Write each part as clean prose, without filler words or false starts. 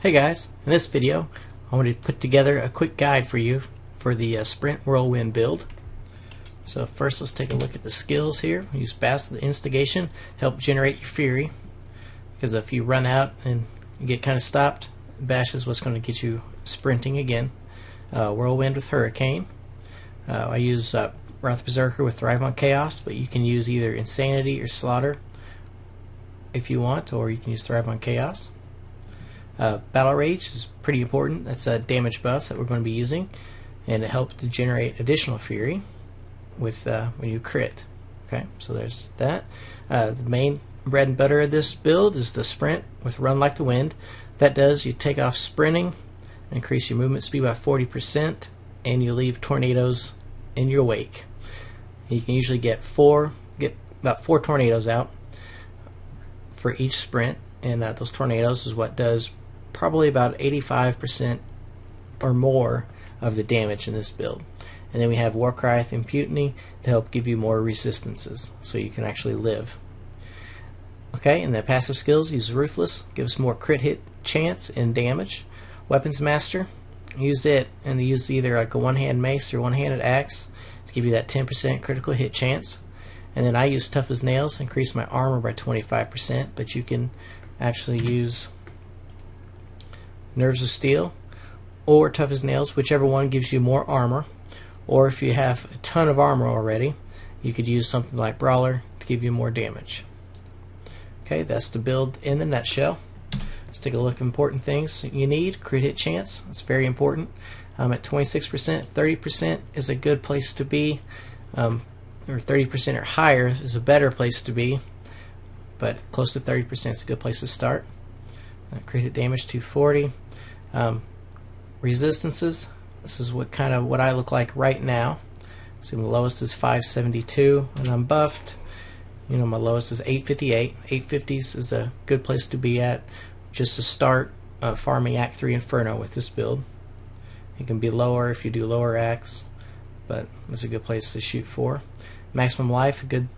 Hey guys, in this video I wanted to put together a quick guide for you for the Sprint Whirlwind build. So first let's take a look at the skills here. Use Bask the Instigation, help generate your fury, because if you run out and you get kind of stopped, Bash is what's going to get you sprinting again. Whirlwind with Hurricane. I use Wrath Berserker with Thrive on Chaos, but you can use either Insanity or Slaughter if you want, or you can use Thrive on Chaos. Battle Rage is pretty important. That's a damage buff that we're going to be using, and it helps to generate additional fury with when you crit. Okay, so there's that. The main bread and butter of this build is the sprint with Run Like the Wind. That does, you take off sprinting, increase your movement speed by 40%, and you leave tornadoes in your wake. You can usually get about four tornadoes out for each sprint, and those tornadoes is what does probably about 85% or more of the damage in this build. And then we have Warcry with Imputiny to help give you more resistances so you can actually live. Okay, and the passive skills, use Ruthless, gives more crit hit chance and damage. Weapons Master, use it and use either like a one-hand mace or one-handed axe to give you that 10% critical hit chance. And then I use Tough as Nails, increase my armor by 25%, but you can actually use Nerves of Steel or Tough as Nails, whichever one gives you more armor. Or if you have a ton of armor already, you could use something like Brawler to give you more damage. Okay, that's the build in the nutshell. Let's take a look at important things you need. Crit hit chance, that's very important. At 26%, 30% is a good place to be, or 30% or higher is a better place to be, but close to 30% is a good place to start. Crit hit damage 240. Resistances, this is what I look like right now. So the lowest is 572 and I'm buffed. You know, my lowest is 858. 850s is a good place to be at just to start farming Act 3 Inferno with this build. It can be lower if you do lower acts, but it's a good place to shoot for. Maximum life, a good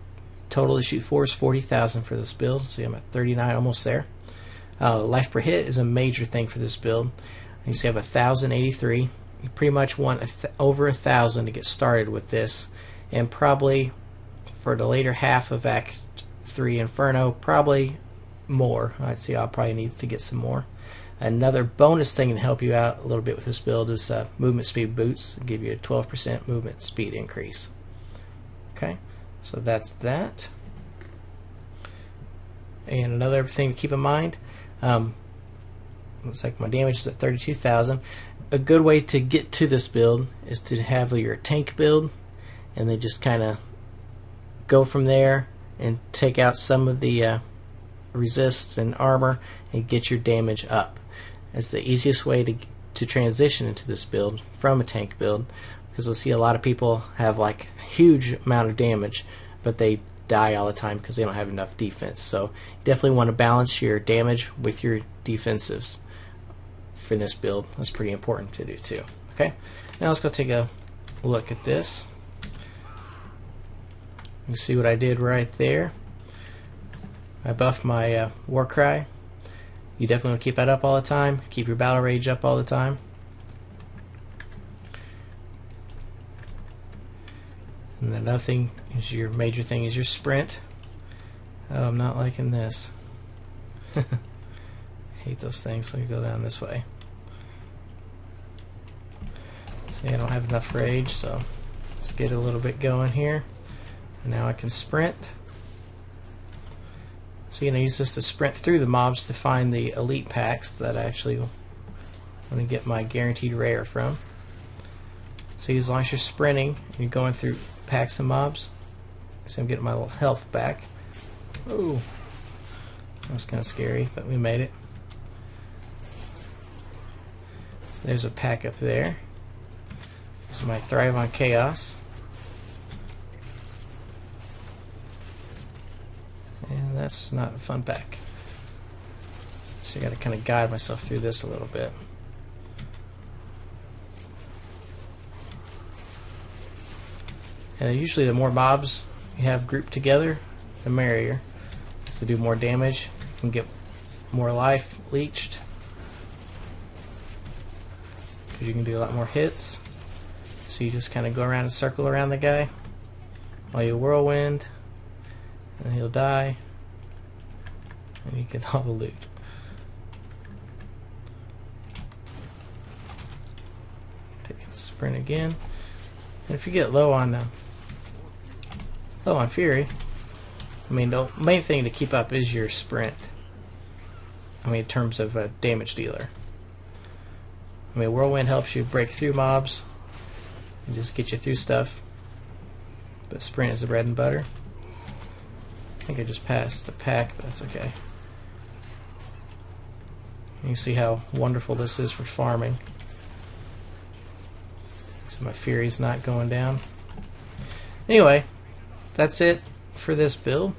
total to shoot for is 40,000 for this build. See, I'm at 39, almost there. Life per hit is a major thing for this build. You see I have 1,083. You pretty much want over 1,000 to get started with this, and probably for the later half of Act 3 Inferno, probably more. I'd say I'll probably need to get some more. Another bonus thing to help you out a little bit with this build is movement speed boots. It'll give you a 12% movement speed increase. Okay, so that's that. And another thing to keep in mind, looks like my damage is at 32,000. A good way to get to this build is to have your tank build and then just kind of go from there and take out some of the resists and armor and get your damage up. It's the easiest way to transition into this build from a tank build, because you'll see a lot of people have like a huge amount of damage but they die all the time because they don't have enough defense. So you definitely want to balance your damage with your defensives for this build. That's pretty important to do too. Okay, now let's go take a look at this. You see what I did right there. I buffed my Warcry. You definitely want to keep that up all the time. Keep your Battle Rage up all the time. And another thing is your major thing is your sprint. Oh, I'm not liking this. Hate those things. So you go down this way. See, I don't have enough rage, so let's get a little bit going here. And now I can sprint. So you're going to use this to sprint through the mobs to find the elite packs that I actually want to get my guaranteed rare from. So as long as you're sprinting and you're going through packs of mobs, so I'm getting my little health back. Ooh, that was kind of scary, but we made it. So there's a pack up there. There's my Thrive on Chaos. And that's not a fun pack. So I got to kind of guide myself through this a little bit. And usually the more mobs you have grouped together, the merrier. So to do more damage, you can get more life leached. because you can do a lot more hits. So you just kind of go around and circle around the guy while you whirlwind, and he'll die, and you get all the loot. Take a sprint again, and if you get low on fury, I mean, the main thing to keep up is your sprint. I mean, in terms of a damage dealer. I mean, whirlwind helps you break through mobs and just get you through stuff. But sprint is the bread and butter. I think I just passed the pack, but that's okay. You can see how wonderful this is for farming. So my fury's not going down. Anyway, that's it for this build.